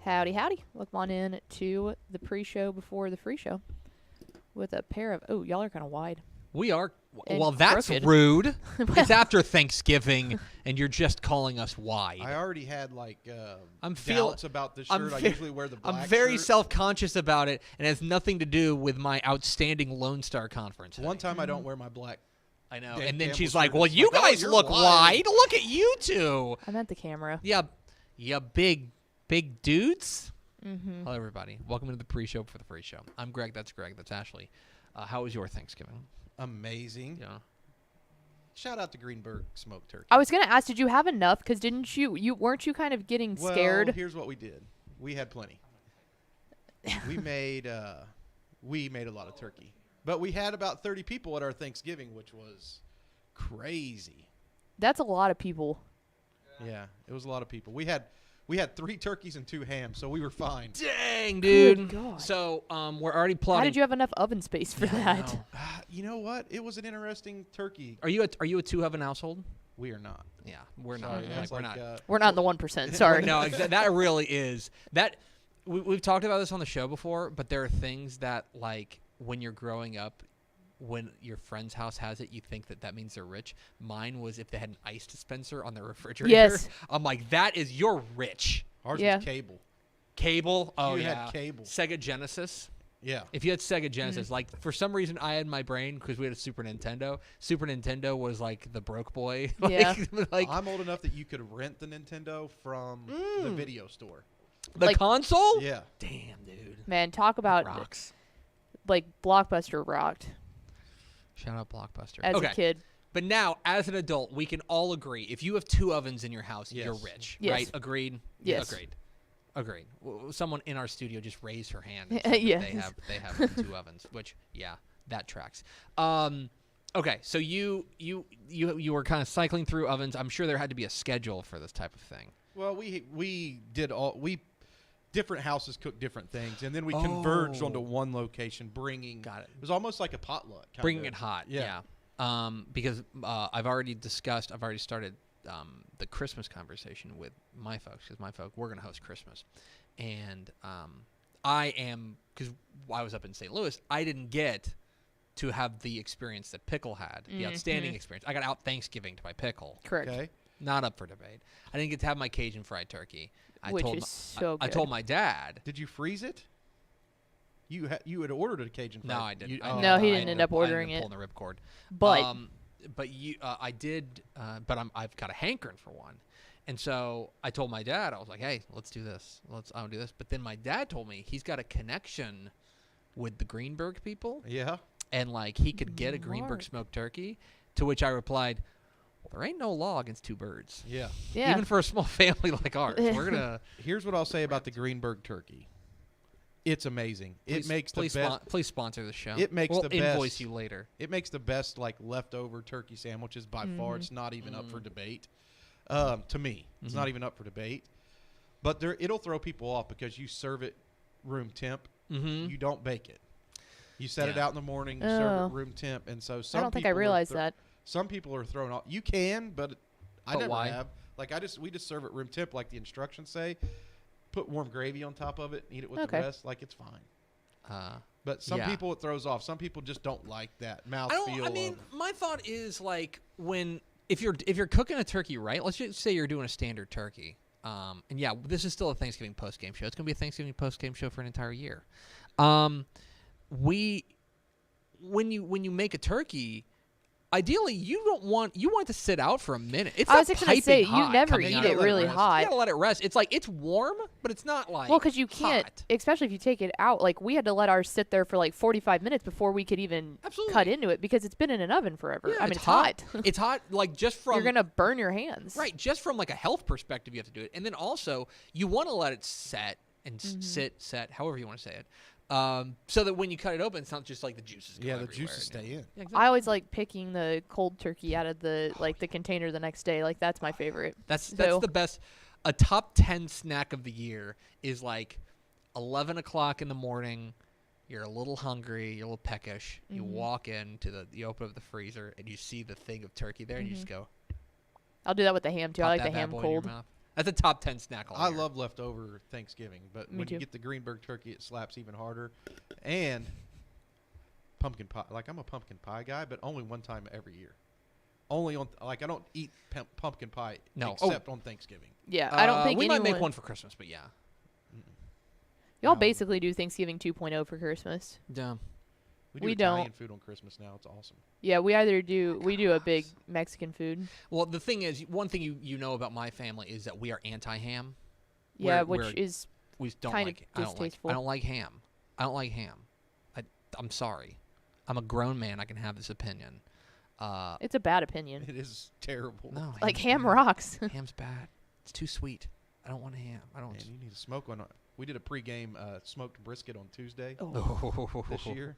Howdy, howdy. Welcome on in to the pre-show before the free show with a pair of... Oh, y'all are kind of wide. We are. And well, that's crooked. rude. It's after Thanksgiving, and you're just calling us wide. I already had, like, I'm doubts about the shirt. I usually wear the black I'm very shirt. self-conscious about it, and it has nothing to do with my outstanding Lone Star conference. One time I don't wear my black. I know. Dan And then Campbell she's shirt. like, well, It's you like, oh, guys you're look wide. wide. Look at you two. I meant the camera. Yeah, big dudes. Mm-hmm. Hello, everybody. Welcome to the pre-show for the free show. I'm Greg. That's Greg. That's Ashley. How was your Thanksgiving? Amazing. Yeah. Shout out to Greenberg Smoked Turkey. I was going to ask, did you have enough? Because didn't you... Weren't you kind of getting scared? Well, here's what we did. We had plenty. we made a lot of turkey. But we had about 30 people at our Thanksgiving, which was crazy. That's a lot of people. Yeah, it was a lot of people. We had 3 turkeys and 2 hams, so we were fine. Dang, dude. Good God. So we're already plotting. How did you have enough oven space for that? You know what? It was an interesting turkey. Are you a 2-oven household? We are not. Yeah, we're Sorry, not. that's We're like, not. We're not in the 1%. Sorry. No, that really is. That we've talked about this on the show before, but there are things that, like, when you're growing up, when your friend's house has it, you think that means they're rich. Mine was if they had an ice dispenser on their refrigerator. Yes. I'm like, that is, you're rich. Ours Yeah. was cable. Cable? Oh, You yeah. had cable. Sega Genesis. Yeah. If you had Sega Genesis, like, for some reason I had my brain because we had a Super Nintendo. Super Nintendo was like the broke boy. Yeah. like I'm old enough that you could rent the Nintendo from the video store. the Like- console? Yeah. Damn, dude. Man, talk about... Rocks. Like, Blockbuster rocked Shout out Blockbuster. as okay. a kid. But now, as an adult, we can all agree. If you have 2 ovens in your house, Yes. you're rich, Yes. right? Agreed? Yes. Agreed. Someone in our studio just raised her hand. Yes. And said that they have 2 ovens, which, yeah, that tracks. Okay, so you were kind of cycling through ovens. I'm sure there had to be a schedule for this type of thing. Well, we different houses cook different things, and then we converged onto one location, bringing. Got it. It was almost like a potluck. Bringing it hot, Yeah. because I've already started the Christmas conversation with my folks, because we're going to host Christmas. And because I was up in St. Louis, I didn't get to have the experience that Pickle had, the outstanding experience. I got out Thanksgiving by Pickle. Correct. Okay. Not up for debate. I didn't get to have my Cajun fried turkey. Which is so I good. told my dad. Did you freeze it? You had ordered a Cajun. No, fried- I didn't. You- I oh. No, he I didn't end ended up ordering I ended up it. pulling the ripcord. But... But I did. But I've got a hankering for one, and so I told my dad. I was like, "Hey, let's do this. I'll do this." But then my dad told me he's got a connection with the Greenberg people, Yeah. and like he could get a Greenberg Mark. smoked turkey. To which I replied, "Well, there ain't no law against 2 birds, Yeah. yeah. even for a small family like ours. We're gonna." Here's what I'll say about the Greenberg turkey. It's amazing. Please, It makes the please best. please sponsor the show. It makes we'll the best. invoice you later. It makes the best like leftover turkey sandwiches by far. It's not even up for debate. To me, it's not even up for debate. But it'll throw people off because you serve it room temp. Mm-hmm. You don't bake it. You set it Yeah. out in the morning. You serve Oh. it room temp, and so I some. don't think I people are realized that. Some people are thrown off. You can, but I But never why? have. Like we just serve it room temp, like the instructions say. Put warm gravy on top of it. Eat it with Okay. the rest. Like it's fine. Uh, But some Yeah. people it throws off. Some people just don't like that mouthfeel. I mean, my thought is like if you're cooking a turkey right, let's just say you're doing a standard turkey. And yeah, this is still a Thanksgiving post game show. It's gonna be a Thanksgiving post game show for an entire year. When you make a turkey, ideally you want it to sit out for a minute. It's I not was just gonna piping say, you hot never coming eat out it of the really rest. hot. You gotta let it rest. It's like it's warm, but it's not like Well, because you can't, hot. especially if you take it out. Like, we had to let ours sit there for like 45 minutes before we could even Absolutely. cut into it because it's been in an oven forever. Yeah, I mean, it's it's hot. It's hot, like just from You're going to burn your hands. Right, just from like a health perspective, you have to do it, and then also you want to let it set and set, however you want to say it, so that when you cut it open, it's not just like the juices. Go yeah, the everywhere. juices stay in. Yeah, exactly. I always like picking the cold turkey out of the the container the next day. Like, that's my favorite. That's So- the best. A top 10 snack of the year is like 11 o'clock in the morning. You're a little hungry, you're a little peckish. You walk into you open up the freezer and you see the thing of turkey there, and you just go. I'll do that with the ham too. I pop like that the bad ham boy in your cold. mouth. That's a top 10 snack. I love leftover Thanksgiving, but Me when too. you get the Greenberg turkey, it slaps even harder. And pumpkin pie. Like, I'm a pumpkin pie guy, but only one time every year. Only on, like, I don't eat pumpkin pie except on Thanksgiving. Yeah, I don't think we might anyone. make one for Christmas, but yeah. Y'all No. basically do Thanksgiving 2.0 for Christmas. Yeah. We do We Italian don't. food on Christmas now. It's awesome. Yeah, we do a big Mexican food. Well, the thing is, one thing you know about my family is that we are anti-ham. Yeah, We're- which is We don't Kind like. of I don't like. distasteful. I don't like ham. I don't like ham. I'm sorry. I'm a grown man. I can have this opinion. it's a bad opinion. It is terrible. No, Like ham's ham bad. rocks. Ham's bad. It's too sweet. I don't want a ham. I don't. Man, you need to smoke one. We did a pregame smoked brisket on Tuesday Oh, this year.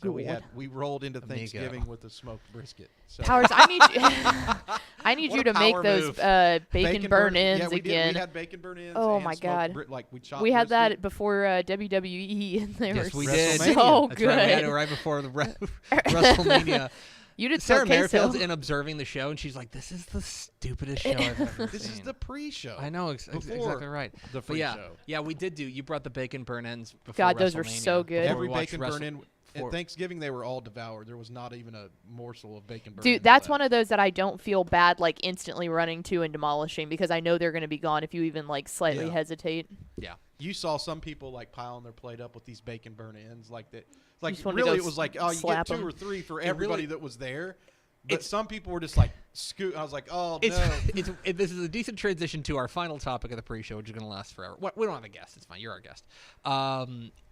So we rolled into Amigo. Thanksgiving with a smoked brisket. So Powers, I need you. I need What you a to make power those move. bacon burn ins yeah, we again. Did. We had bacon burn ins. Oh and my smoked God. like we chopped. We had that brisket. before WWE, and they Yes, were we did. so WrestleMania. That's good. right. We had it right before the WrestleMania. You did Sarah okay, Merrifield's so in observing the show, and she's like, "This is the stupidest show I've ever This seen." is the pre-show. I know before exactly right. The But free yeah, show. yeah, we did do. You brought the bacon burn ends before God, those were WrestleMania, so good. before we Every watched bacon Wrestle- burn in. for- At Thanksgiving, they were all devoured. There was not even a morsel of bacon burn. dude, that's one of those that I don't feel bad like instantly running to and demolishing because I know they're going to be gone if you even like slightly Yeah. hesitate. Yeah. You saw some people like piling their plate up with these bacon burn ends like that. Like just wanted to really, go it was like, oh, you get slap 2 them. or 3 for It everybody really- that was there. But It's- some people were just like scoot. I was like, oh It's, no. this is a decent transition to our final topic of the pre-show, which is going to last forever. We don't have a guest. It's fine. You're our guest.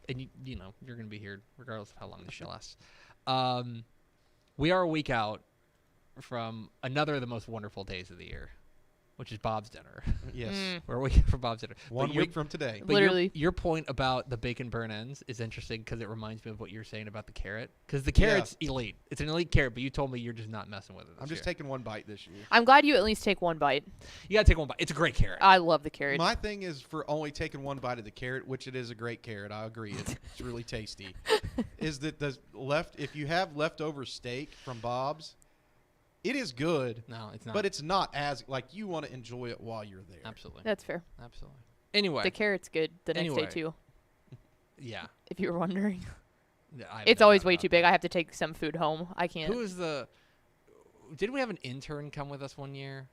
And you know you're going to be here regardless of how long this show lasts. We are a week out from another of the most wonderful days of the year, which is Bob's dinner. Yes. We're a week out from Bob's dinner. But 1 your- week from today. But Literally. your point about the bacon burn ends is interesting because it reminds me of what you're saying about the carrot. Because the carrot's elite. It's an elite carrot, but you told me you're just not messing with it. I'm just taking one bite this year. I'm glad you at least take one bite. You gotta take one bite. It's a great carrot. I love the carrot. My thing is for only taking one bite of the carrot, which it is a great carrot. I agree. It's really tasty. Is that if you have leftover steak from Bob's, it is good, No, it's not. but it's not as like you want to enjoy it while you're there. Absolutely. That's fair. Absolutely. Anyway. The carrot's good the next Anyway. day too, Yeah. if you were wondering. I have It's no always doubt way about too big. that. I have to take some food home. I can't. Who is the... Did we have an intern come with us one year?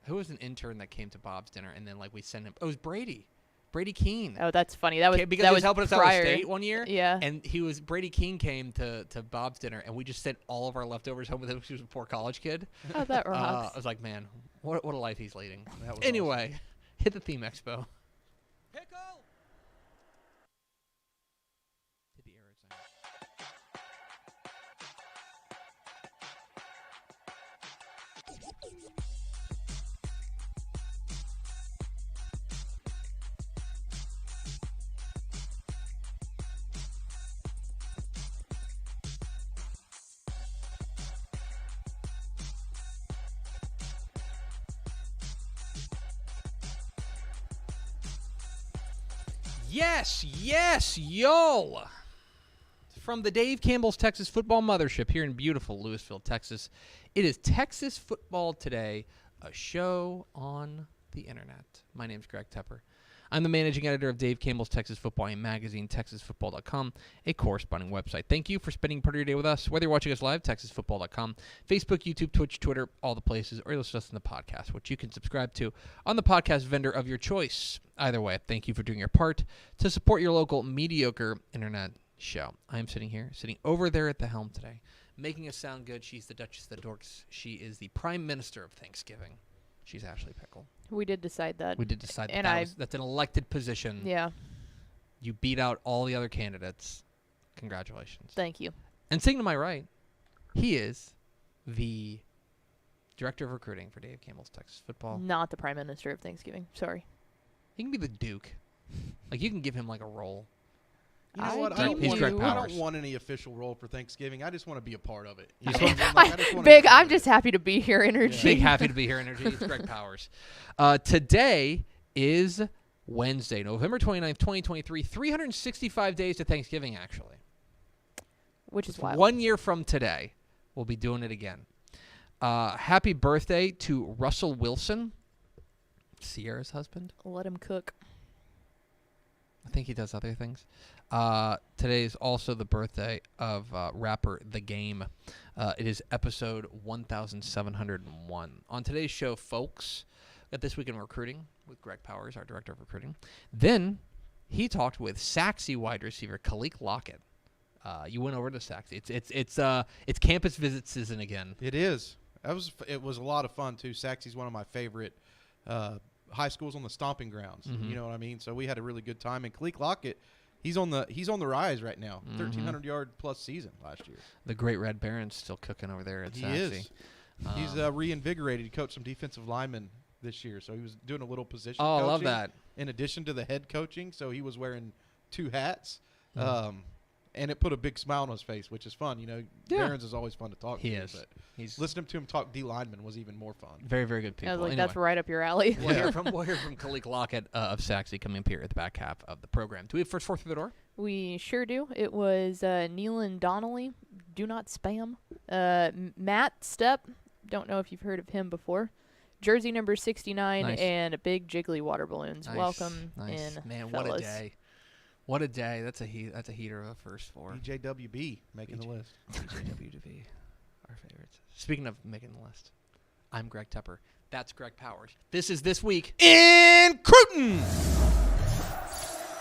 Who was an intern that came to Bob's dinner and then like we sent him... Oh, it was Brady. Brady Keene. Oh, that's funny. That was Because that he was was helping us out prior. with state one year. Yeah. And Brady Keene came to Bob's dinner, and we just sent all of our leftovers home with him because he was a poor college kid. Oh, that rocks. I was like, man, what a life he's leading. That was Anyway, hit the theme expo. Pickle! Hit the arrow sign. Yes, y'all. From the Dave Campbell's Texas Football Mothership here in beautiful Lewisville, Texas, it is Texas Football Today, a show on the internet. My name's Greg Tepper. I'm the managing editor of Dave Campbell's Texas Football magazine, TexasFootball.com, a corresponding website. Thank you for spending part of your day with us, whether you're watching us live, TexasFootball.com, Facebook, YouTube, Twitch, Twitter, all the places, or you're listening to us in the podcast, which you can subscribe to on the podcast vendor of your choice. Either way, thank you for doing your part to support your local mediocre internet show. I'm sitting over there at the helm today, making us sound good. She's the Duchess of the Dorks. She is the Prime Minister of Thanksgiving. She's Ashley Pickle. We did decide that. We did decide And that's an elected position. Yeah. You beat out all the other candidates. Congratulations. Thank you. And sitting to my right, he is the director of recruiting for Dave Campbell's Texas Football. Not the Prime Minister of Thanksgiving. Sorry. He can be the Duke. Like, you can give him, like, a role. You know I what? deem He's Greg you- I Powers. don't want any official role for Thanksgiving. I just want to be a part of it. You just know want- what I'm saying? Like, I just wanna Big, enjoy I'm it. just happy to be here, energy. Big happy to be here, Energy. It's Greg Powers. Today is Wednesday, November 29th, 2023. 365 days to Thanksgiving, actually. Which is wild. 1 year from today, we'll be doing it again. Happy birthday to Russell Wilson. Sierra's husband. Let him cook. I think he does other things. Today is also the birthday of rapper The Game. It is episode 1701. On today's show, folks, got This Week in Recruiting with Greg Powers, our director of recruiting. Then he talked with Sachse wide receiver Kaliq Lockett. You went over to Sachse. It's campus visit season again. It is. It was a lot of fun too. Sachse's one of my favorite high schools on the stomping grounds. Mm-hmm. You know what I mean? So we had a really good time. And Kaliq Lockett, he's on the rise right now. 1,300 yard plus season last year. The Great Red Baron's still cooking over there at He Sachse. is. He's reinvigorated. He coached some defensive linemen this year, so he was doing a little position. Oh, I coaching love that. In addition to the head coaching, so he was wearing 2 hats. Mm. And it put a big smile on his face, which is fun. You know, Yeah. Barons is always fun to talk to. He is. But He's listening to him talk D lineman was even more fun. very, very good people. I was like, Anyway. that's right up your alley. We'll hear from Kaliq Lockett of Sachse coming up here at the back half of the program. Do we have first 4 through the door? We sure do. It was Nealon Donnelly. Do not spam. Matt Stepp. Don't know if you've heard of him before. Jersey number 69 Nice. and big jiggly water balloons. Nice, Welcome nice. in, Man, fellas. what a day. What a day. That's a heater of a first 4. BJWB making the list. BJWDV, our favorites. Speaking of making the list, I'm Greg Tepper. That's Greg Powers. This is This Week In Crootin!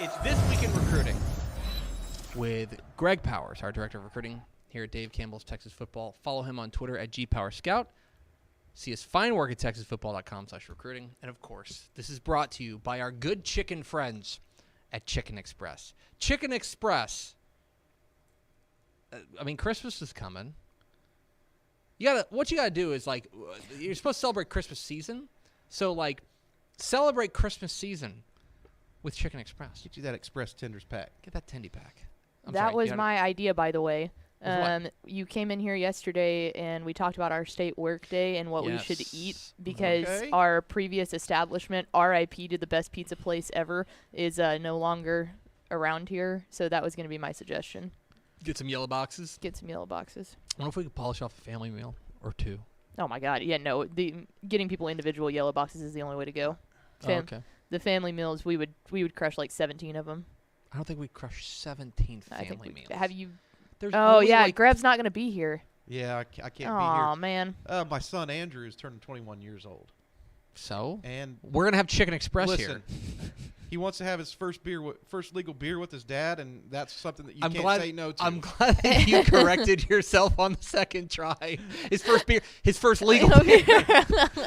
It's This Week in Recruiting with Greg Powers, our director of recruiting here at Dave Campbell's Texas Football. Follow him on Twitter at GPowerScout. See his fine work at texasfootball.com/recruiting. And, of course, this is brought to you by our good chicken friends at Chicken Express. Chicken Express. Christmas is coming. What you gotta do is, like, you're supposed to celebrate Christmas season. So, like, celebrate Christmas season with Chicken Express. Get you that Express Tenders pack. Get that tendy pack. That was my idea, by the way. What? You came in here yesterday, and we talked about our state work day and what we should eat Yes. because Okay. our previous establishment, RIP to the best pizza place ever, is no longer around here. So that was going to be my suggestion. Get some yellow boxes. Get some yellow boxes. I wonder if we could polish off a family meal or 2. Oh, my God. Yeah, no. Getting people individual yellow boxes is the only way to go. Okay. The family meals, we would crush like 17 of them. I don't think we crushed 17 I family think meals. have you? There's Oh, only, yeah. like, Greb's not going to be here. Yeah, I can't be Oh, here. man. My son Andrew is turning 21 years old. So? And We're going to have Chicken Express listen, here. he wants to have his first legal beer with his dad, and that's something that you I'm can't glad- say no to. I'm glad that you corrected yourself on the second try. His first legal beer.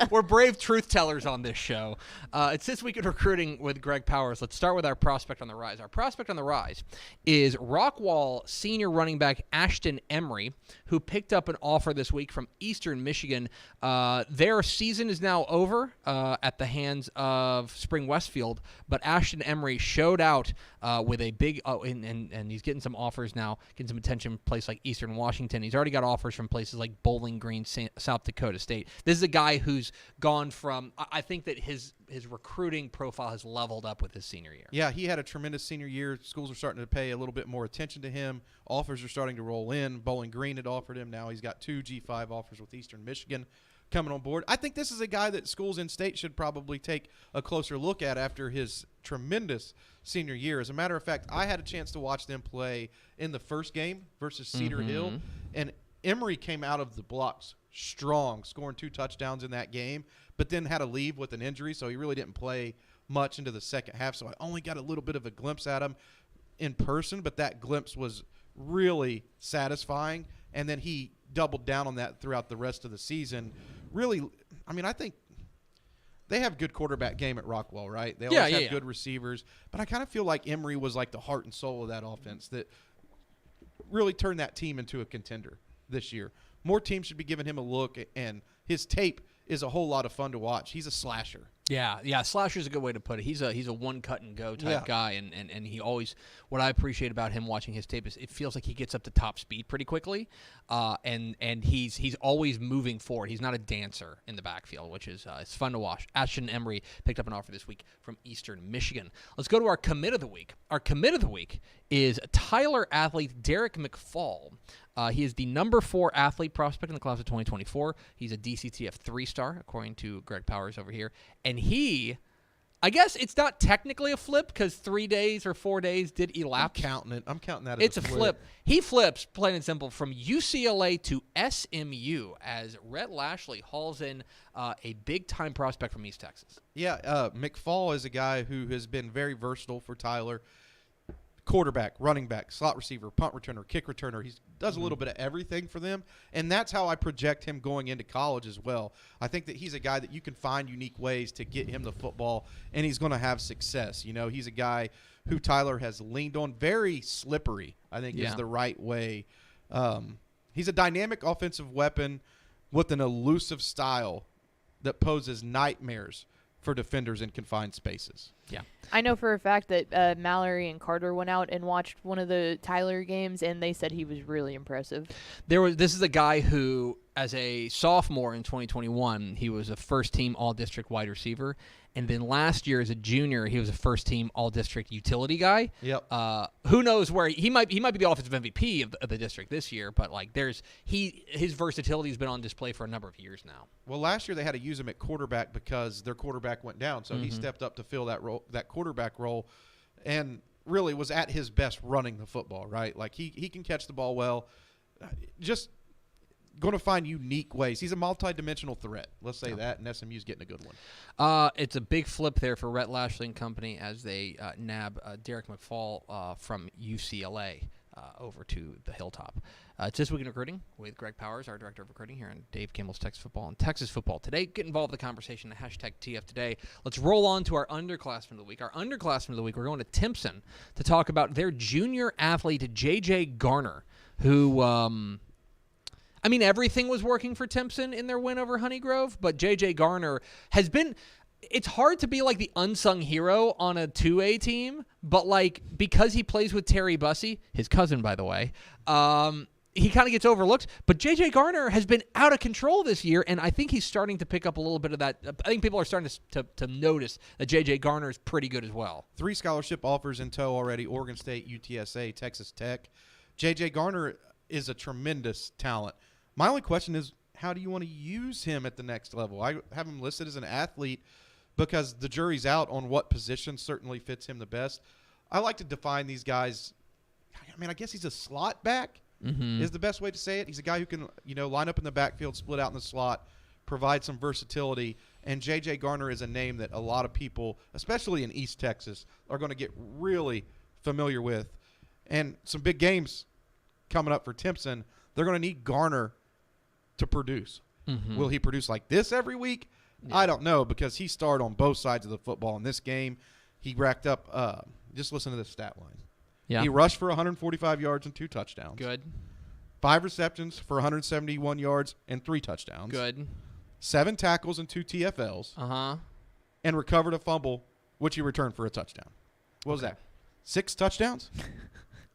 We're brave truth tellers on this show. It's This Week in Recruiting with Greg Powers. Let's start with our prospect on the rise. Our prospect on the rise is Rockwall senior running back Ashton Emery, who picked up an offer this week from Eastern Michigan. Their season is now over at the hands of Spring Westfield, but Ashton Emery showed out with a big and he's getting some offers now, getting some attention from places like Eastern Washington. He's already got offers from places like Bowling Green, South Dakota State. This is a guy who's gone from, I think that his recruiting profile has leveled up with his senior year. Yeah, he had a tremendous senior year. Schools are starting to pay a little bit more attention to him. Offers are starting to roll in. Bowling Green had offered him. Now he's got 2 G5 offers with Eastern Michigan coming on board. I think this is a guy that schools in state should probably take a closer look at after his tremendous senior year. As a matter of fact, I had a chance to watch them play in the first game versus Cedar Hill, and Emory came out of the blocks strong, scoring 2 touchdowns in that game, but then had to leave with an injury, so he really didn't play much into the second half. So I only got a little bit of a glimpse at him in person, but that glimpse was really satisfying, and then he doubled down on that throughout the rest of the season. Really, I think they have good quarterback game at Rockwall, right? They always have good receivers, but I kind of feel like Emory was like the heart and soul of that offense that really turned that team into a contender this year. More teams should be giving him a look, and his tape is a whole lot of fun to watch. He's a slasher. Yeah, slasher's a good way to put it. He's a one cut and go type guy, and he always, what I appreciate about him watching his tape is it feels like he gets up to top speed pretty quickly, and he's always moving forward. He's not a dancer in the backfield, which is it's fun to watch. Ashton Emery picked up an offer this week from Eastern Michigan. Let's go to our commit of the week. Our commit of the week is Tyler athlete Derek McFall. He is the number 4 athlete prospect in the class of 2024. He's a DCTF 3-star, according to Greg Powers over here. And he I guess it's not technically a flip because 3 days or 4 days did elapse. I'm counting that as It's a flip. He flips, plain and simple, from UCLA to SMU as Rhett Lashley hauls in a big-time prospect from East Texas. Yeah, McFall is a guy who has been very versatile for Tyler. Quarterback, running back, slot receiver, punt returner, kick returner. He does a little bit of everything for them, and that's how I project him going into college as well. I think that he's a guy that you can find unique ways to get him the football, and he's going to have success. You know, he's a guy who Tyler has leaned on. Very slippery, I think, is the right way. He's a dynamic offensive weapon with an elusive style that poses nightmares for defenders in confined spaces. Yeah. I know for a fact that Mallory and Carter went out and watched one of the Tyler games, and they said he was really impressive. This is a guy who, as a sophomore in 2021, he was a first-team All-District wide receiver, and then last year as a junior, he was a first-team All-District utility guy. Yep. Who knows where he might be the offensive MVP of the district this year, but like his versatility has been on display for a number of years now. Well, last year they had to use him at quarterback because their quarterback went down, so he stepped up to fill that role, that quarterback role, and really was at his best running the football, right? Like he can catch the ball well. Just going to find unique ways. He's a multi-dimensional threat. Let's say that, and SMU's getting a good one. It's a big flip there for Rhett Lashley and company as they nab Derek McFall from UCLA over to the Hilltop. It's This Week in Recruiting with Greg Powers, our director of recruiting here on Dave Kimball's Texas Football and Texas Football Today. Get involved in the conversation, hashtag TF Today. Let's roll on to our underclassmen of the week. Our underclassmen of the week, we're going to Timpson to talk about their junior athlete, J.J. Garner, who everything was working for Timpson in their win over Honey Grove, but J.J. Garner has been – it's hard to be like the unsung hero on a 2A team, but like because he plays with Terry Bussey, his cousin, by the way, he kind of gets overlooked. But J.J. Garner has been out of control this year, and I think he's starting to pick up a little bit of that. I think people are starting to notice that J.J. Garner is pretty good as well. 3 scholarship offers in tow already: Oregon State, UTSA, Texas Tech. J.J. Garner is a tremendous talent. My only question is, how do you want to use him at the next level? I have him listed as an athlete because the jury's out on what position certainly fits him the best. I like to define these guys. I guess he's a slot back is the best way to say it. He's a guy who can, line up in the backfield, split out in the slot, provide some versatility. And J.J. Garner is a name that a lot of people, especially in East Texas, are going to get really familiar with. And some big games coming up for Timpson. They're going to need Garner to produce. Will he produce like this every week? Yeah. I don't know, because he starred on both sides of the football in this game. He racked up just listen to this stat line. Yeah. He rushed for 145 yards and 2 touchdowns. Good. 5 receptions for 171 yards and 3 touchdowns. Good. 7 tackles and 2 TFLs. And recovered a fumble, which he returned for a touchdown. What was that? 6 touchdowns?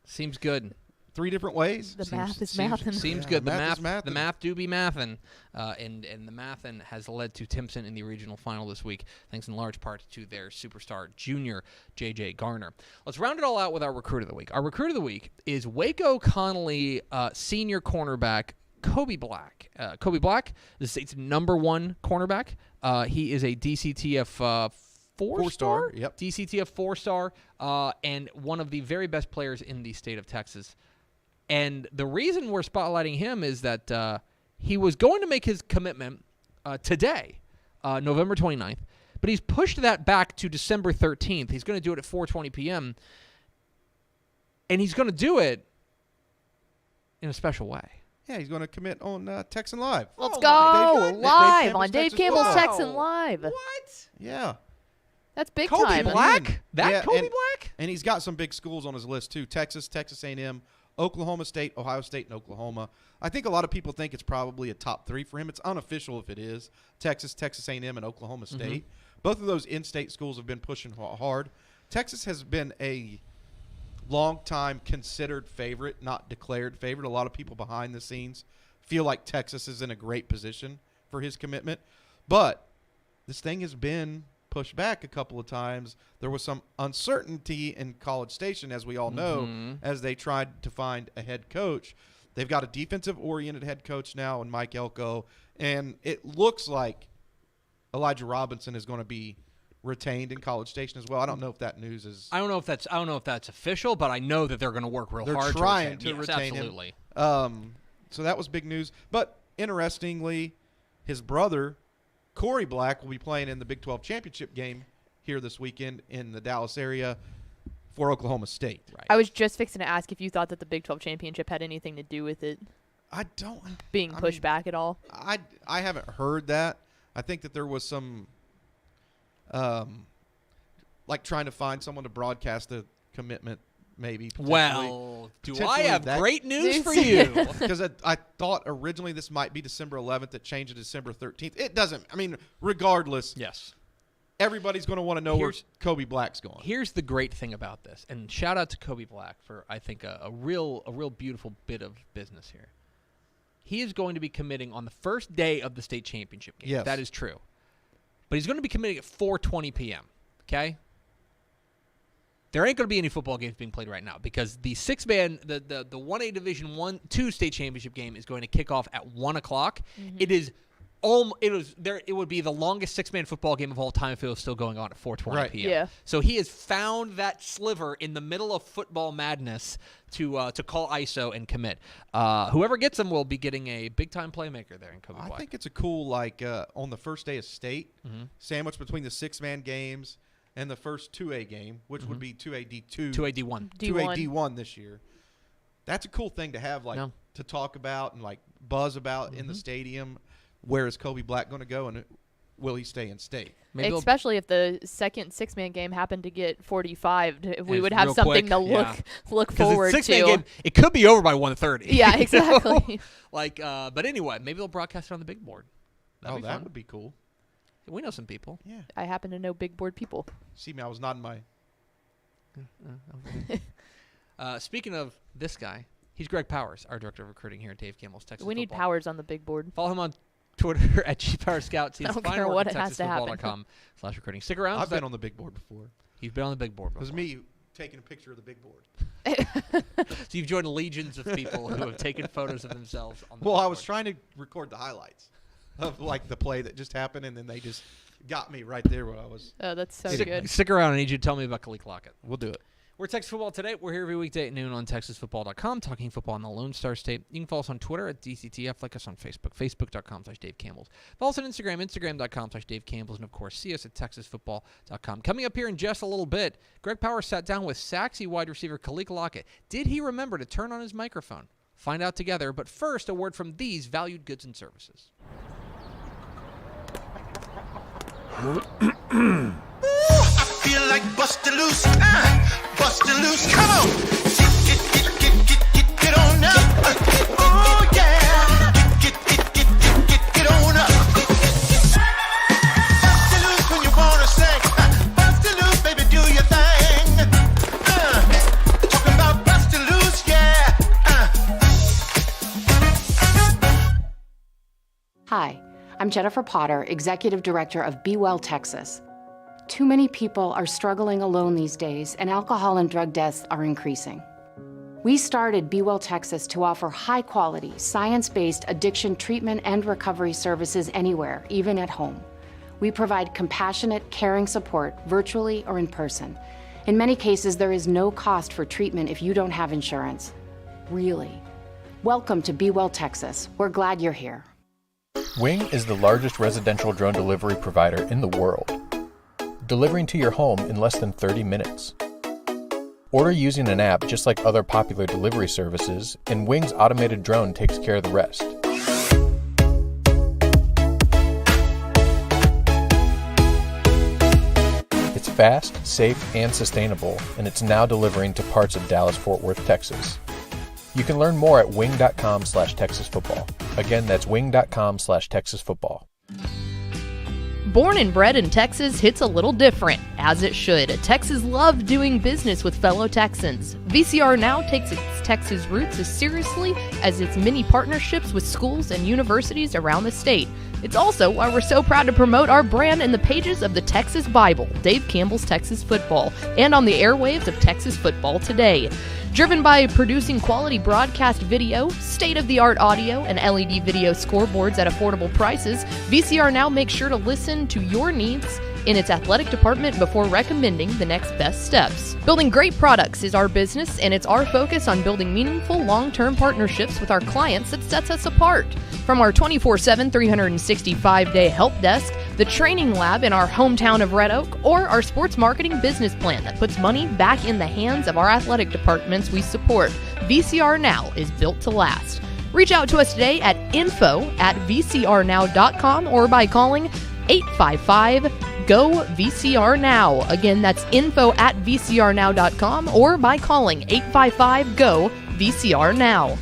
Seems good. 3 different ways. The math is mathin'. Seems good. The math do be mathin'. And the mathin' has led to Timpson in the regional final this week, thanks in large part to their superstar junior, J.J. Garner. Let's round it all out with our recruit of the week. Our recruit of the week is Waco Connolly senior cornerback Kobe Black. Kobe Black, the state's #1 cornerback. He is a DCTF 4-star? Yep. DCTF 4-star, and one of the very best players in the state of Texas. And the reason we're spotlighting him is that he was going to make his commitment today, November 29th, but he's pushed that back to December 13th. He's going to do it at 4:20 p.m., and he's going to do it in a special way. Yeah, he's going to commit on Texan Live. Let's go live on Dave Campbell's Texan Live. What? Yeah. That's big Kobe time. Black? Kobe Black? And he's got some big schools on his list, too. Texas, Texas A&M, Oklahoma State, Ohio State, and Oklahoma. I think a lot of people think it's probably a top 3 for him. It's unofficial if it is. Texas, Texas A&M, and Oklahoma State. Both of those in-state schools have been pushing hard. Texas has been a long-time considered favorite, not declared favorite. A lot of people behind the scenes feel like Texas is in a great position for his commitment. But this thing has been pushed back a couple of times. There was some uncertainty in College Station, as we all know, as they tried to find a head coach. They've got a defensive-oriented head coach now in Mike Elko, and it looks like Elijah Robinson is going to be retained in College Station as well. I don't know if that news is. I don't know if that's official, but I know that they're going to work real hard. They're trying to yes, retain absolutely. him. So that was big news. But interestingly, his brother Corey Black will be playing in the Big 12 championship game here this weekend in the Dallas area for Oklahoma State. Right. I was just fixing to ask if you thought that the Big 12 championship had anything to do with it I don't being pushed back at all. I haven't heard that. I think that there was some like trying to find someone to broadcast the commitment maybe. Well, do I potentially have that- great news for you? Because I thought originally this might be December 11th. It changed to December 13th. It doesn't. I mean, regardless, Yes. everybody's going to want to know where Kobe Black's going. Here's the great thing about this, and shout out to Kobe Black for, I think, a real beautiful bit of business here. He is going to be committing on the first day of the state championship game. Yes. That is true. But he's going to be committing at 4:20 p.m., okay? There ain't going to be any football games being played right now because the 6-man, the 1A Division 1-2 state championship game is going to kick off at 1 o'clock. Mm-hmm. It would be the longest 6-man football game of all time if it was still going on at 4:20 p.m. Yeah. So he has found that sliver in the middle of football madness to call ISO and commit. Whoever gets him will be getting a big-time playmaker there in Kobe Black. I think it's a cool, on the first day of state, sandwich between the 6-man games and the first 2A game, which would be 2A D2. 2A D1. 2A D1 this year. That's a cool thing to have, to talk about and, buzz about in the stadium. Where is Kobe Black going to go, and will he stay in state? Maybe Especially if the second 6-man game happened to get 45, we would have real something quick, to yeah. look 'Cause forward it's to. 6-man game, it could be over by 1:30. Yeah, you know? exactly. But anyway, maybe they'll broadcast it on the big board. That'd be that fun. would be cool. We know some people. Yeah. I happen to know big board people. See me, I was nodding my. Speaking of this guy, he's Greg Powers, our director of recruiting here at Dave Campbell's Texas We need Football. Powers on the big board. Follow him on Twitter at GPowerScout. See I his don't fine care work what at it has to happen. TexasFootball.com/recruiting. Stick around. I've been on the big board before. You've been on the big board It was before. me taking a picture of the big board. So you've joined legions of people who have taken photos of themselves on the Well, big I was board. trying to record the highlights of the play that just happened, and then they just got me right there where I was. Oh, that's so Stick- good. Stick around. I need you to tell me about Kaliq Lockett. We'll do it. We're Texas Football Today. We're here every weekday at noon on TexasFootball.com, talking football in the Lone Star State. You can follow us on Twitter at DCTF, like us on Facebook, Facebook.com/Dave Campbell's. Follow us on Instagram, Instagram.com/Dave Campbell's, and of course, see us at TexasFootball.com. Coming up here in just a little bit, Greg Powers sat down with Sachse wide receiver Kaliq Lockett. Did he remember to turn on his microphone? Find out together, but first, a word from these valued goods and services. I feel like bustin' loose, bustin' loose. Come on, get on up. Oh yeah, get on up. Bustin' loose when you wanna sing. Bustin' loose, baby, do your thing. Talking about bustin' loose, yeah. Hi, I'm Jennifer Potter, Executive Director of Be Well Texas. Too many people are struggling alone these days, and alcohol and drug deaths are increasing. We started Be Well Texas to offer high-quality, science-based addiction treatment and recovery services anywhere, even at home. We provide compassionate, caring support virtually or in person. In many cases, there is no cost for treatment if you don't have insurance. Really. Welcome to Be Well Texas. We're glad you're here. Wing is the largest residential drone delivery provider in the world, delivering to your home in less than 30 minutes. Order using an app just like other popular delivery services, and Wing's automated drone takes care of the rest. It's fast, safe, and sustainable, and it's now delivering to parts of Dallas-Fort Worth, Texas. You can learn more at wing.com/TexasFootball. Again, that's wing.com/TexasFootball. Born and bred in Texas hits a little different, as it should. Texas loves doing business with fellow Texans. VCR now takes its Texas roots as seriously as its many partnerships with schools and universities around the state. It's also why we're so proud to promote our brand in the pages of the Texas Bible, Dave Campbell's Texas Football, and on the airwaves of Texas Football Today. Driven by producing quality broadcast video, state-of-the-art audio, and LED video scoreboards at affordable prices, VCR now makes sure to listen to your needs in its athletic department before recommending the next best steps. Building great products is our business, and it's our focus on building meaningful, long-term partnerships with our clients that sets us apart. From our 24/7, 365-day help desk, the training lab in our hometown of Red Oak, or our sports marketing business plan that puts money back in the hands of our athletic departments we support, VCR Now is built to last. Reach out to us today at info@vcrnow.com or by calling 855-GO-VCR-NOW. Again, that's info@vcrnow.com or by calling 855-GO-VCR-NOW.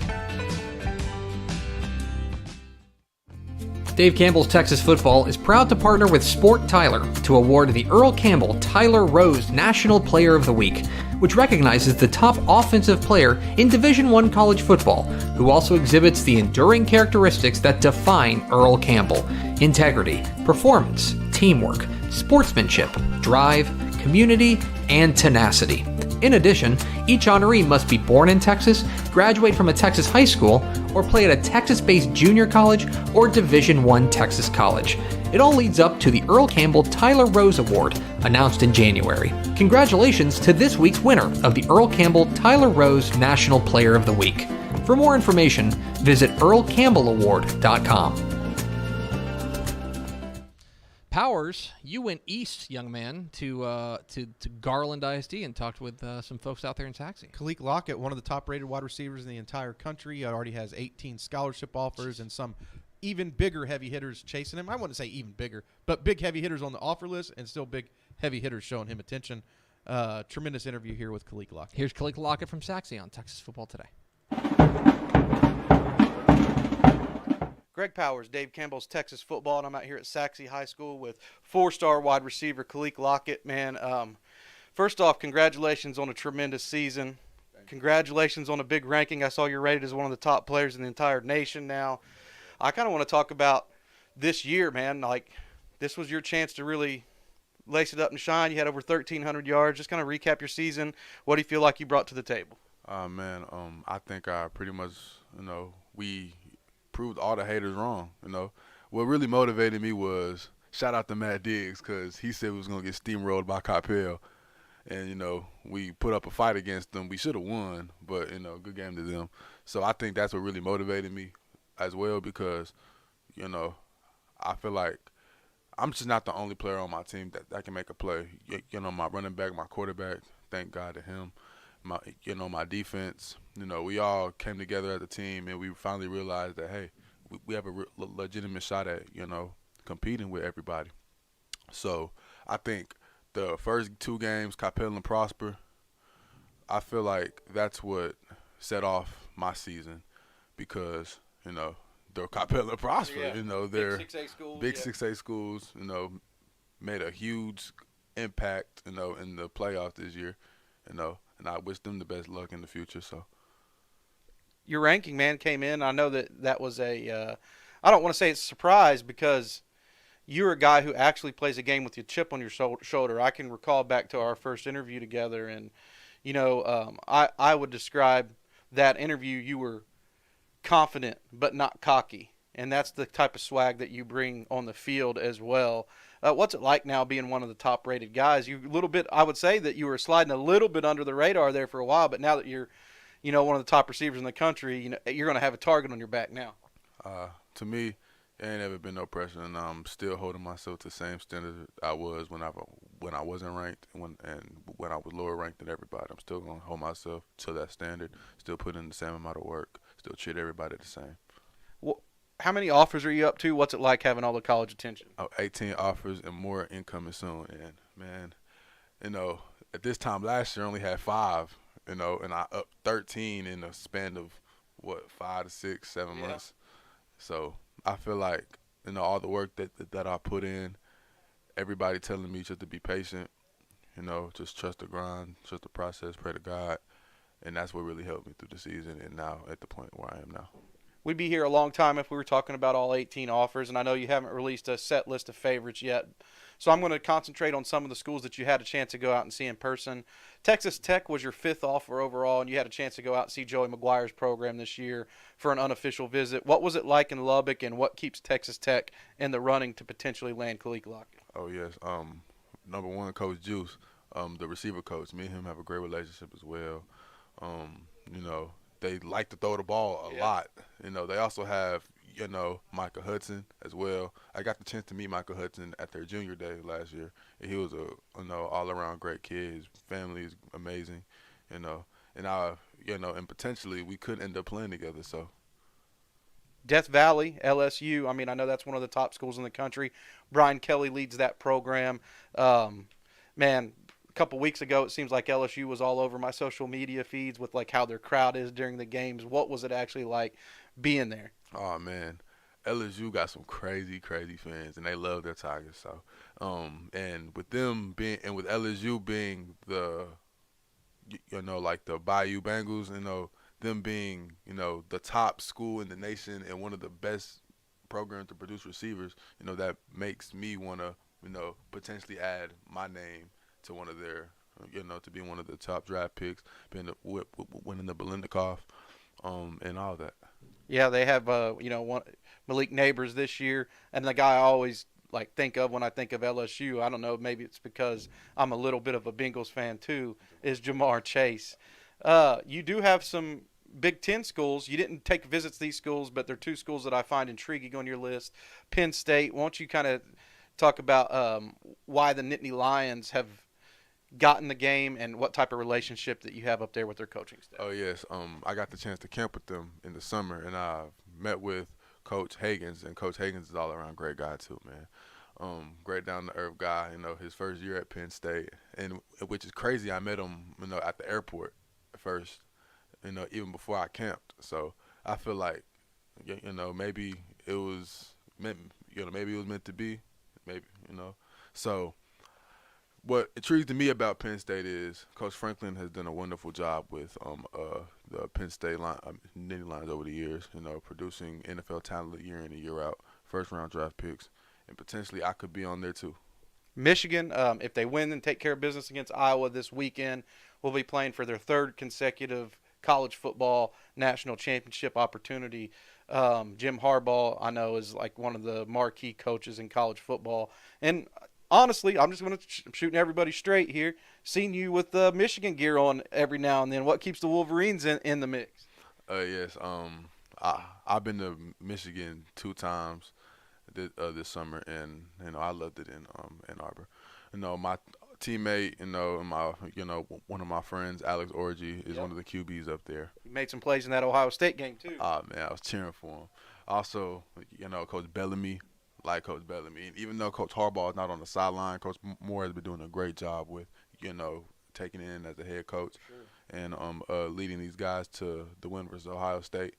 Dave Campbell's Texas Football is proud to partner with Sport Tyler to award the Earl Campbell Tyler Rose National Player of the Week, which recognizes the top offensive player in Division I college football, who also exhibits the enduring characteristics that define Earl Campbell: integrity, performance, teamwork, sportsmanship, drive, community, and tenacity. In addition, each honoree must be born in Texas, graduate from a Texas high school, or play at a Texas-based junior college or Division I Texas college. It all leads up to the Earl Campbell Tyler Rose Award, announced in January. Congratulations to this week's winner of the Earl Campbell Tyler Rose National Player of the Week. For more information, visit earlcampbellaward.com. Powers, you went east, young man, to Garland ISD and talked with some folks out there in Sachse. Kaliq Lockett, one of the top-rated wide receivers in the entire country, already has 18 scholarship offers and some even bigger heavy hitters chasing him. I wouldn't say even bigger, but big heavy hitters on the offer list and still big heavy hitters showing him attention. Tremendous interview here with Kaliq Lockett. Here's Kaliq Lockett from Sachse on Texas Football Today. Greg Powers, Dave Campbell's Texas Football, and I'm out here at Sachse High School with four-star wide receiver Kaliq Lockett. Man, first off, congratulations on a tremendous season. Congratulations on a big ranking. I saw you're rated as one of the top players in the entire nation now. I kind of want to talk about this year, man. Like, this was your chance to really lace it up and shine. You had over 1,300 yards. Just kind of recap your season. What do you feel like you brought to the table? Man, I think I pretty much, we proved all the haters wrong. What really motivated me was, shout out to Matt Diggs, because he said we was going to get steamrolled by Coppell. And, we put up a fight against them. We should have won, but, good game to them. So I think that's what really motivated me as well, because, I feel like I'm just not the only player on my team that can make a play. My running back, my quarterback, thank God to him. My defense, we all came together as a team, and we finally realized that, hey, we have a legitimate shot at, competing with everybody. So I think the first two games, Coppell and Prosper, I feel like that's what set off my season, because, they're Coppell and Prosper, they're big 6A schools, big 6A schools, made a huge impact, in the playoffs this year, and I wish them the best luck in the future. So your ranking, man, came in. I know that was I don't want to say it's a surprise, because you're a guy who actually plays a game with your chip on your shoulder. I can recall back to our first interview together, and, I would describe that interview, you were confident but not cocky, and that's the type of swag that you bring on the field as well. What's it like now being one of the top-rated guys? I would say that you were sliding a little bit under the radar there for a while, but now that you're, one of the top receivers in the country, you're going to have a target on your back now. To me, there ain't ever been no pressure, and I'm still holding myself to the same standard I was when I wasn't ranked, and when I was lower ranked than everybody. I'm still going to hold myself to that standard, still put in the same amount of work, still treat everybody the same. How many offers are you up to? What's it like having all the college attention? 18 offers and more incoming soon. And, man, at this time last year I only had 5, and I up 13 in a span of, 5 to 6, 7 months. So I feel like, all the work that I put in, everybody telling me just to be patient, just trust the grind, trust the process, pray to God. And that's what really helped me through the season, and now at the point where I am now. We'd be here a long time if we were talking about all 18 offers, and I know you haven't released a set list of favorites yet. So I'm going to concentrate on some of the schools that you had a chance to go out and see in person. Texas Tech was your 5th offer overall, and you had a chance to go out and see Joey McGuire's program this year for an unofficial visit. What was it like in Lubbock, and what keeps Texas Tech in the running to potentially land Kaliq Lockett? Oh, yes. number one, Coach Juice, the receiver coach. Me and him have a great relationship as well. You know, they like to throw the ball a lot. You know, they also have, you know, Micah Hudson as well. I got the chance to meet Micah Hudson at their junior day last year. And he was a, you know, all-around great kid. His family is amazing, you know. And you know, and potentially we could end up playing together. So Death Valley, LSU. I mean, I know that's one of the top schools in the country. Brian Kelly leads that program. Man, a couple weeks ago, it seems like LSU was all over my social media feeds with like how their crowd is during the games. What was it actually like being there? Oh man, LSU got some crazy fans, and they love their Tigers. So, and with them being, and with LSU being the, you know, like the Bayou Bengals, you know, them being, you know, the top school in the nation and one of the best programs to produce receivers, you know, that makes me want to, you know, potentially add my name to one of their, you know, to be one of the top draft picks, winning the Biletnikoff, and all that. Yeah, they have, you know, Malik Neighbors this year, and the guy I always like think of when I think of LSU, I don't know, maybe it's because I'm a little bit of a Bengals fan too, is Jamar Chase. You do have some Big Ten schools. You didn't take visits to these schools, but they're two schools that I find intriguing on your list. Penn State, why don't you kind of talk about why the Nittany Lions have gotten the game and what type of relationship that you have up there with their coaching staff? Oh, yes. I got the chance to camp with them in the summer, and I met with Coach Hagans, and Coach Hagans is all-around great guy too, man. Great down-to-earth guy, you know, his first year at Penn State, and which is crazy. I met him, you know, at the airport at first, you know, even before I camped. So I feel like, you know, maybe it was meant to be, maybe, you know. So what intrigues me about Penn State is Coach Franklin has done a wonderful job with the Penn State Nittany Lions over the years, you know, producing NFL talent year in and year out, first-round draft picks, and potentially I could be on there too. Michigan, if they win and take care of business against Iowa this weekend, will be playing for their third consecutive college football national championship opportunity. Jim Harbaugh, I know, is like one of the marquee coaches in college football. And honestly, I'm just going to shooting everybody straight here. Seen you with the Michigan gear on every now and then. What keeps the Wolverines in the mix? Yes. I've been to Michigan 2 times this summer, and you know I loved it in Ann Arbor. You know, my teammate, one of my friends, Alex Orji, is one of the QBs up there. He made some plays in that Ohio State game too. Man, I was cheering for him. Also, you know, Coach Bellamy. Like Coach Bellamy. And even though Coach Harbaugh is not on the sideline, Coach Moore has been doing a great job with, you know, taking it in as a head coach and leading these guys to the win versus Ohio State.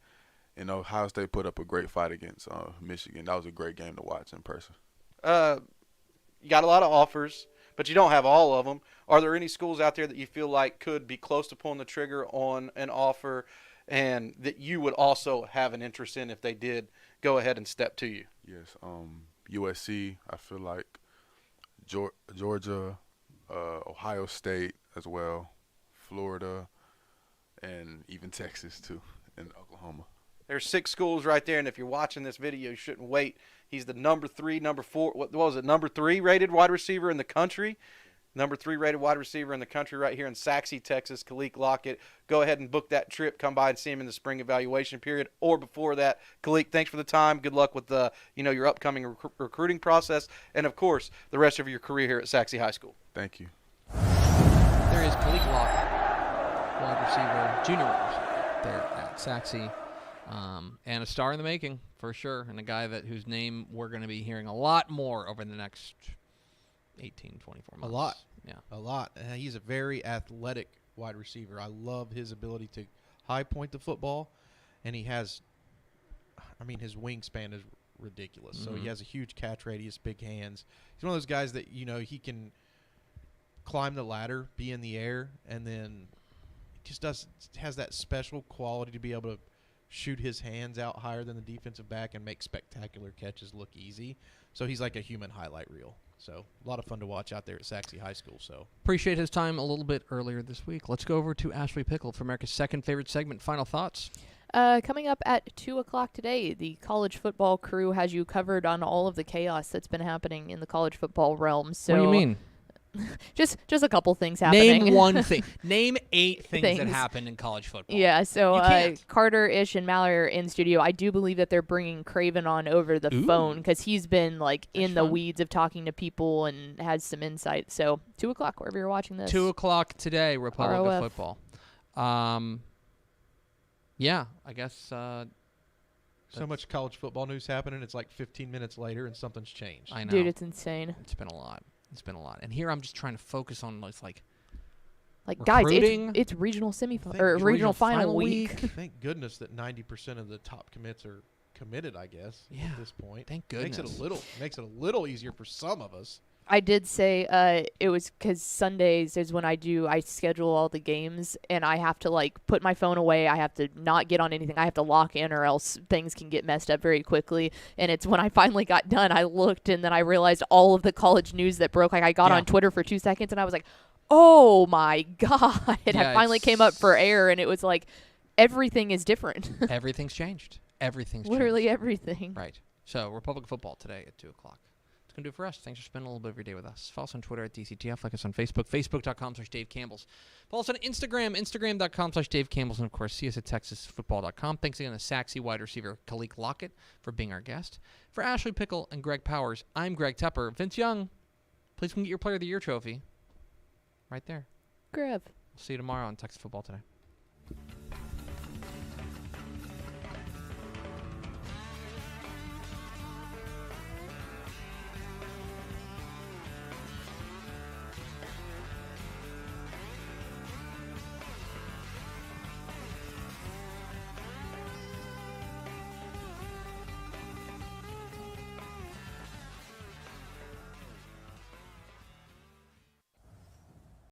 And Ohio State put up a great fight against Michigan. That was a great game to watch in person. You got a lot of offers, but you don't have all of them. Are there any schools out there that you feel like could be close to pulling the trigger on an offer and that you would also have an interest in if they did go ahead and step to you? Yes, USC, I feel like Georgia, Ohio State as well, Florida, and even Texas too, and Oklahoma. There's 6 schools right there, and if you're watching this video, you shouldn't wait. He's the number 3 rated wide receiver in the country. Number 3 rated wide receiver in the country right here in Sachse, Texas, Kaliq Lockett. Go ahead and book that trip. Come by and see him in the spring evaluation period or before that. Kaliq, thanks for the time. Good luck with your upcoming recruiting process and, of course, the rest of your career here at Sachse High School. Thank you. There is Kaliq Lockett, wide receiver, junior there at Sachse. And a star in the making, for sure, and a guy whose name we're going to be hearing a lot more over the next 18, 24 months. A lot. Yeah. A lot. He's a very athletic wide receiver. I love his ability to high point the football, and he has, his wingspan is ridiculous. Mm-hmm. So he has a huge catch radius, big hands. He's one of those guys that, he can climb the ladder, be in the air, and then just has that special quality to be able to shoot his hands out higher than the defensive back and make spectacular catches look easy. So he's like a human highlight reel. So a lot of fun to watch out there at Sachse High School. So appreciate his time a little bit earlier this week. Let's go over to Ashley Pickle for America's second favorite segment. Final thoughts? Coming up at 2 o'clock today, the college football crew has you covered on all of the chaos that's been happening in the college football realm. So what do you mean? Just a couple things happening. Name one thing. Name 8 things that happened in college football. Yeah, so You can't. Carter, Ish, and Mallory are in studio. I do believe that they're bringing Craven on over the phone because he's been in the weeds of talking to people and has some insight. So 2 o'clock, wherever you're watching this. 2 o'clock today, Republic ROF. of Football. Yeah, I guess. So much college football news happening. It's like 15 minutes later and something's changed. I know. Dude, it's insane. It's been a lot. And here I'm just trying to focus on guys, recruiting. it's regional regional final week. Thank goodness that 90% of the top commits are committed, I guess, at this point. Thank goodness. Makes it a little easier for some of us. I did say it was because Sundays is when I schedule all the games, and I have to put my phone away. I have to not get on anything. I have to lock in, or else things can get messed up very quickly. And it's when I finally got done, I looked, and then I realized all of the college news that broke. I got on Twitter for 2 seconds, and I was like, oh my God. And I finally came up for air, and it was like, everything is different. Everything's changed. Literally everything. Right. So, Republic of Football today at 2 o'clock. That's going to do it for us. Thanks for spending a little bit of your day with us. Follow us on Twitter at DCTF. Like us on Facebook, facebook.com/Dave Campbells. Follow us on Instagram, instagram.com/Dave Campbells. And, of course, see us at texasfootball.com. Thanks again to Sachse wide receiver Kaliq Lockett for being our guest. For Ashley Pickle and Greg Powers, I'm Greg Tepper. Vince Young, please come get your Player of the Year trophy. Right there. Grab. We'll see you tomorrow on Texas Football Today.